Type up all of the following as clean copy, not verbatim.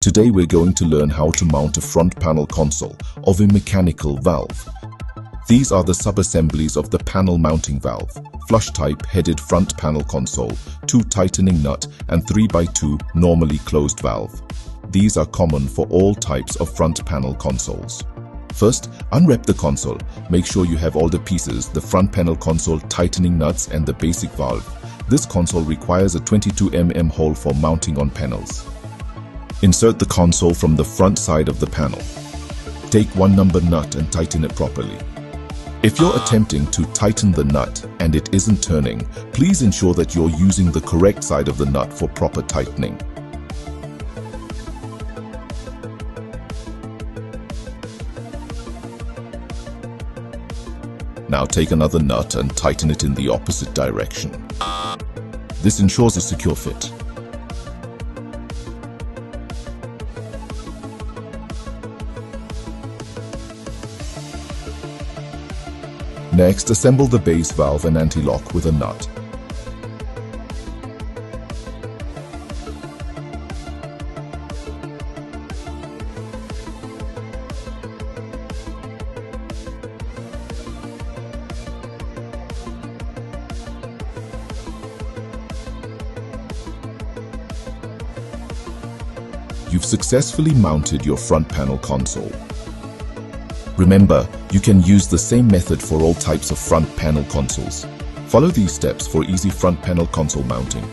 Today we're going to learn how to mount a front panel console of a mechanical valve. These are the sub-assemblies of the panel mounting valve: flush type headed front panel console, 2 tightening nut and 3x2 normally closed valve. These are common for all types of front panel consoles. First, unwrap the console. Make sure you have all the pieces, the front panel console tightening nuts and the basic valve. This console requires a 22 mm hole for mounting on panels. Insert the console from the front side of the panel. Take 1 number nut and tighten it properly. If you're attempting to tighten the nut and it isn't turning, please ensure that you're using the correct side of the nut for proper tightening. Now take another nut and tighten it in the opposite direction. This ensures a secure fit. Next, assemble the base valve and anti-lock with a nut. You've successfully mounted your front panel console. Remember, you can use the same method for all types of front panel consoles. Follow these steps for easy front panel console mounting.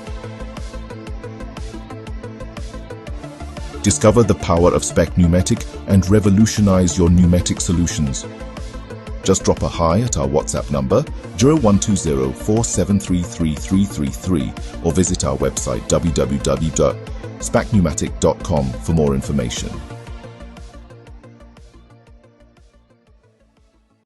Discover the power of SPAC Pneumatic and revolutionize your pneumatic solutions. Just drop a hi at our WhatsApp number 0120-473-3333 or visit our website www.spacpneumatic.com for more information.